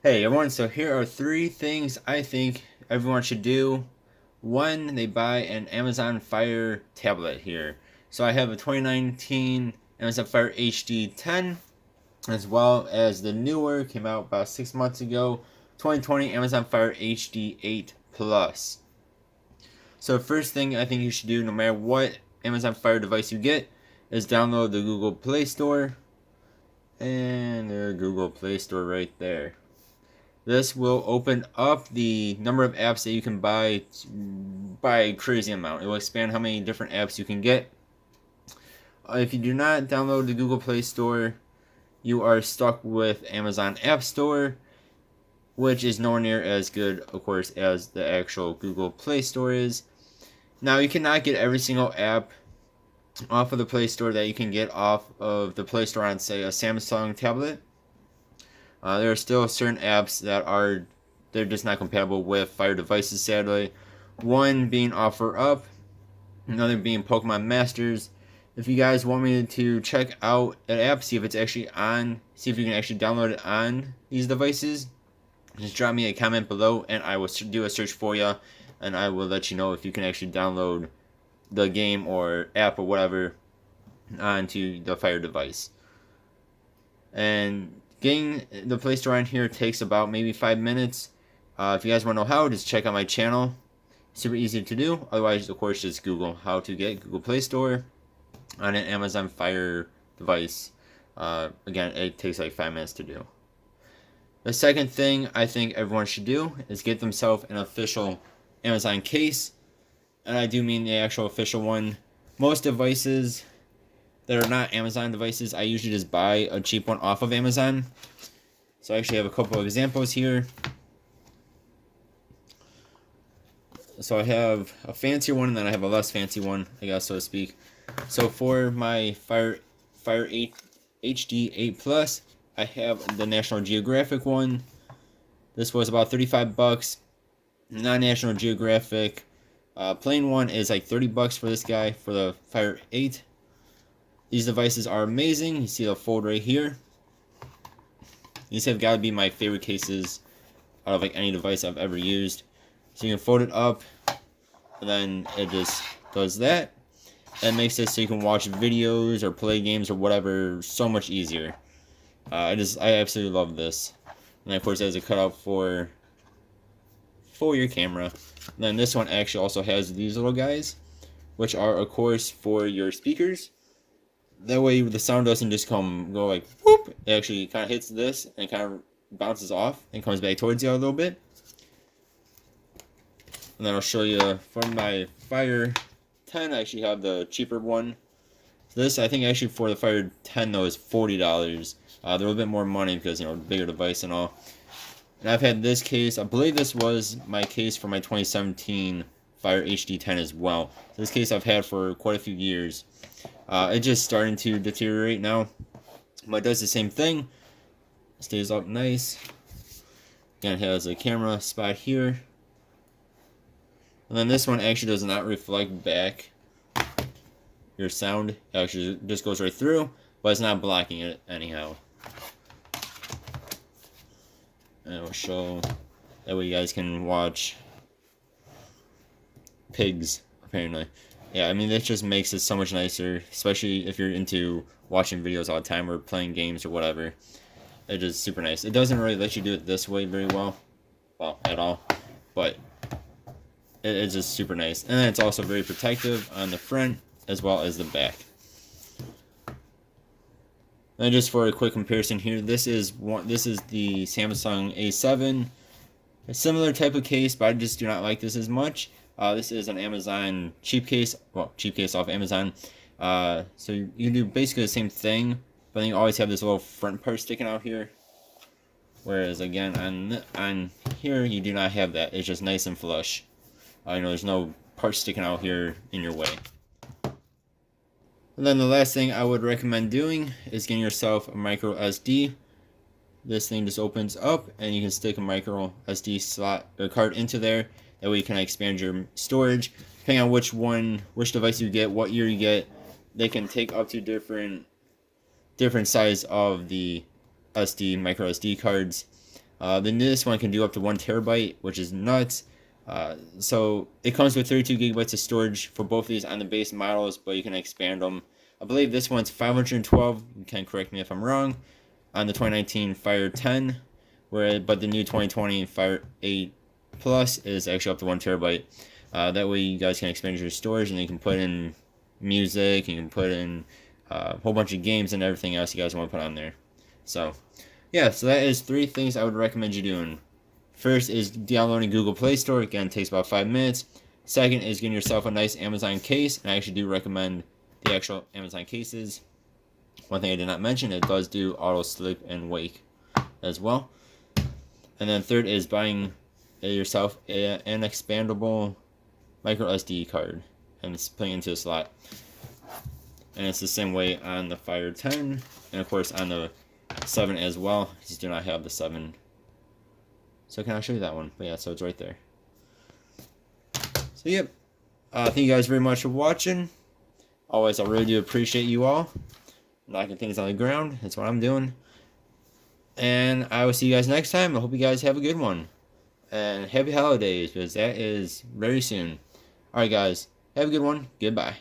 Hey everyone, so here are three things I think everyone should do when they buy an Amazon Fire tablet here. So I have a 2019 Amazon Fire HD 10, as well as the newer, came out about 6 months ago, 2020 Amazon Fire HD 8 Plus. So first thing I think you should do, no matter what Amazon Fire device you get, is download the Google Play Store. And the Google Play Store right there. This will open up the number of apps that you can buy by a crazy amount. It will expand how many different apps you can get. If you do not download the Google Play Store, you are stuck with Amazon App Store, which is nowhere near as good, of course, as the actual Google Play Store is. Now, you cannot get every single app off of the Play Store that you can get off of the Play Store on, say, a Samsung tablet. There are still certain apps that they're just not compatible with Fire devices, sadly. One being OfferUp, another being Pokemon Masters. If you guys want me to check out an app, see if it's actually on, see if you can actually download it on these devices, just drop me a comment below and I will do a search for you, and I will let you know if you can actually download the game or app or whatever onto the Fire device. And getting the Play Store on here takes about maybe 5 minutes. If you guys want to know how, just check out my channel. Super easy to do. Otherwise, of course, just Google how to get Google Play Store on an Amazon Fire device. Again, it takes like 5 minutes to do. The second thing I think everyone should do is get themselves an official Amazon case. And I do mean the actual official one. Most devices that are not Amazon devices, I usually just buy a cheap one off of Amazon. So I actually have a couple of examples here. So I have a fancier one and then I have a less fancy one, I guess, so to speak. So for my Fire 8 HD 8 Plus, I have the National Geographic one. This was about $35. Non-National Geographic plain one is like $30 for this guy, for the Fire 8. These devices are amazing. You see the fold right here. These have got to be my favorite cases out of like any device I've ever used. So you can fold it up, and then it just does that. And makes it so you can watch videos or play games or whatever so much easier. I absolutely love this. And then of course it has a cutout for your camera. And then this one actually also has these little guys, which are of course for your speakers. That way the sound doesn't just go like whoop. It actually kind of hits this and kind of bounces off and comes back towards you a little bit. And then I'll show you for my Fire 10, I actually have the cheaper one. So this, I think actually for the Fire 10 though, is $40. They're a little bit more money because, you know, bigger device and all. And I've had this case, I believe this was my case for my 2017 Fire HD 10 as well. So this case I've had for quite a few years. It's just starting to deteriorate now, but it does the same thing. Stays up nice. Again, it has a camera spot here. And then this one actually does not reflect back your sound. It actually just goes right through, but it's not blocking it anyhow. And I'll show, that way you guys can watch pigs, apparently. Yeah, I mean, this just makes it so much nicer, especially if you're into watching videos all the time or playing games or whatever. It's just super nice. It doesn't really let you do it this way very well, at all, but it's just super nice. And then it's also very protective on the front as well as the back. And just for a quick comparison here, this is the Samsung A7, a similar type of case, but I just do not like this as much. This is an Amazon cheap case, cheap case off Amazon. So you do basically the same thing, but then you always have this little front part sticking out here. Whereas again on here you do not have that. It's just nice and flush. You know, there's no part sticking out here in your way. And then the last thing I would recommend doing is getting yourself a micro SD. This thing just opens up and you can stick a micro SD slot or card into there. That way you can expand your storage. Depending on which device you get, what year you get, they can take up to different size of the micro SD cards. The newest one can do up to 1 TB, which is nuts. So it comes with 32 gigabytes of storage for both of these on the base models, but you can expand them. I believe this one's 512. You can correct me if I'm wrong. On the 2019 Fire 10, but the new 2020 Fire 8 Plus is actually up to 1 TB. That way you guys can expand your storage, and you can put in music, you can put in a whole bunch of games and everything else you guys want to put on there. So yeah, so that is 3 things I would recommend you doing. First is downloading Google Play Store. Again, it takes about 5 minutes. Second is getting yourself a nice Amazon case, and I actually do recommend the actual Amazon cases. One thing I did not mention, it does do auto sleep and wake as well. And then third is buying yourself an expandable micro SD card and it's putting into a slot. And it's the same way on the Fire 10 and of course on the 7 as well. These do not have the 7. So can I show you that one? But yeah, so it's right there. So yep. Thank you guys very much for watching. Always, I really do appreciate you all. Knocking things on the ground. That's what I'm doing. And I will see you guys next time. I hope you guys have a good one. And happy holidays, because that is very soon. Alright guys, have a good one. Goodbye.